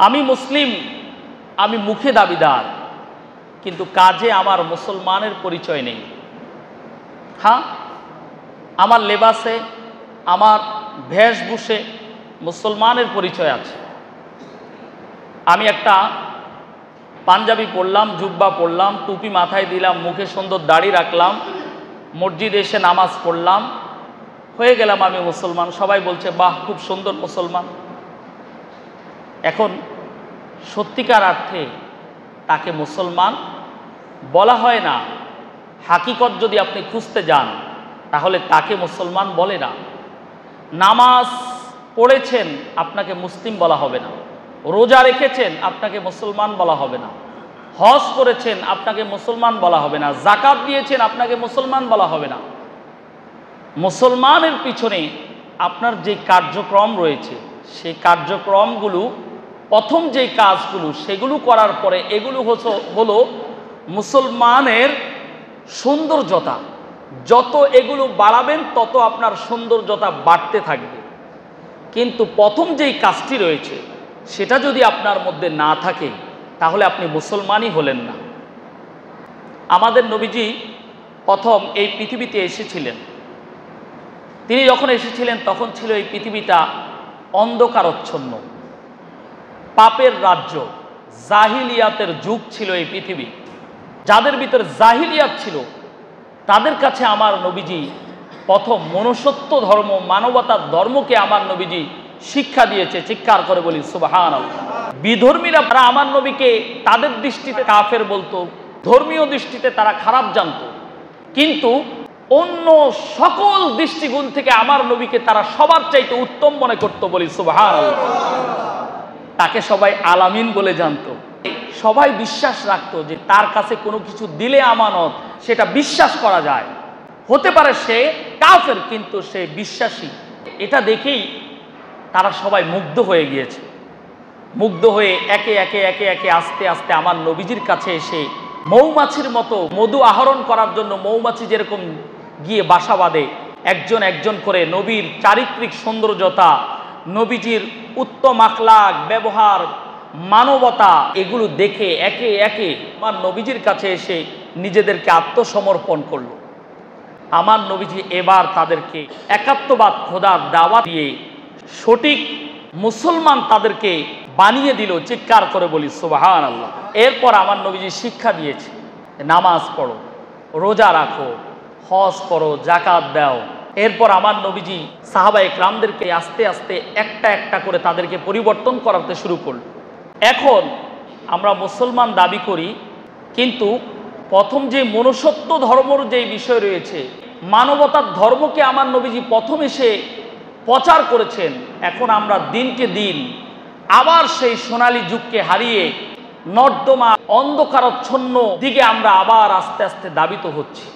আমি মুসলিম, আমি মুখে দাবিদার, কিন্তু কাজে আমার মুসলমানের পরিচয় নেই। হ্যাঁ, আমার লেবাসে, আমার বেশভূষে মুসলমানের পরিচয় আছে। আমি একটা পাঞ্জাবি পরলাম, জুব্বা পরলাম, টুপি মাথায় দিলাম, মুখে সুন্দর দাড়ি রাখলাম, মসজিদে এসে নামাজ পড়লাম, হয়ে গেলাম আমি মুসলমান। সবাই বলছে বাহ, খুব সুন্দর মুসলমান। এখন সত্যিকার অর্থে তাকে মুসলমান বলা হয় না। হাকিকত যদি আপনি খুঁজতে যান তাহলে তাকে মুসলমান বলে না। নামাজ পড়েছেন, আপনাকে মুসলিম বলা হবে না। রোজা রেখেছেন, আপনাকে মুসলমান বলা হবে না। হজ করেছেন, আপনাকে মুসলমান বলা হবে না। যাকাত দিয়েছেন, আপনাকে মুসলমান বলা হবে না। মুসলমানের পিছনে আপনার যে কার্যক্রম রয়েছে, সেই কার্যক্রমগুলো, প্রথম যে কাজগুলো, সেগুলো করার পরে এগুলো হলো মুসলমানের সৌন্দর্যতা। যত এগুলো বাড়াবেন তত আপনার সৌন্দর্যতা বাড়তে থাকবে। কিন্তু প্রথম যেই কাজটি রয়েছে সেটা যদি আপনার মধ্যে না থাকে তাহলে আপনি মুসলমানই হলেন না। আমাদের নবীজি প্রথম এই পৃথিবীতে এসেছিলেন। তিনি যখন এসেছিলেন তখন ছিল এই পৃথিবীটা অন্ধকারচ্ছন্ন, পাপের রাজ্য, জাহিলিয়াতের যুগ ছিল এই পৃথিবী। যাদের ভিতরে জাহিলিয়াত ছিল তাদের কাছে আমার নবীজি প্রথম মনুষ্যত্ব ধর্ম, মানবতার ধর্মকে আমার নবীজি শিক্ষা দিয়েছে। চিৎকার করে বলি সুবহানাল্লাহ। বিধর্মীরা তারা আমার নবীকে তাদের দৃষ্টিতে কাফের বলতো, ধর্মীয় দৃষ্টিতে তারা খারাপ জানতো, কিন্তু অন্য সকল দৃষ্টিগুণ থেকে আমার নবীকে তারা সবার চাইতে উত্তম মনে করতো। বলি সুবহানাল্লাহ। তাকে সবাই আলামিন বলে জানতো। সবাই বিশ্বাস রাখতো যে তার কাছে কোনো কিছু দিলে আমানত, সেটা বিশ্বাস করা যায়। হতে পারে সে কাফের, কিন্তু সে বিশ্বাসী। এটা দেখেই তারা সবাই মুগ্ধ হয়ে গিয়েছে। মুগ্ধ হয়ে একে একে একে একে আস্তে আস্তে আমার নবীজির কাছে এসে মৌমাছির মতো মধু আহরণ করার জন্য মৌমাছি যেরকম গিয়ে বাসা বাঁধে, একজন একজন করে নবীর চারিত্রিক সৌন্দর্যতা, নবীজির উত্তম আখলাক, ব্যবহার, মানবতা, এগুলো দেখে একে একে আমার নবীজির কাছে এসে নিজেদেরকে আত্মসমর্পণ করলো। আমার নবীজি এবার তাদেরকে একাত্মবাদ খোদার দাওয়াত দিয়ে সঠিক মুসলমান তাদেরকে বানিয়ে দিল। চিৎকার করে বলি সুবহানাল্লাহ। এরপর আমার নবীজি শিক্ষা দিয়েছে, নামাজ পড়ো, রোজা রাখো, হজ করো, যাকাত দাও। এরপর আমার নবীজি সাহাবা ইকরামদেরকে আস্তে আস্তে একটা একটা করে তাদেরকে পরিবর্তন করাতে শুরু করল। এখন আমরা মুসলমান দাবি করি, কিন্তু প্রথম যে মনুষ্যত্ব ধর্মর যে বিষয় রয়েছে, মানবতার ধর্মকে আমার নবীজি প্রথম এসে প্রচার করেছেন। এখন আমরা দিনকে দিন আবার সেই সোনালী যুগকে হারিয়ে নর্দমা অন্ধকারাচ্ছন্ন দিকে আমরা আবার আস্তে আস্তে দাবিত হচ্ছি।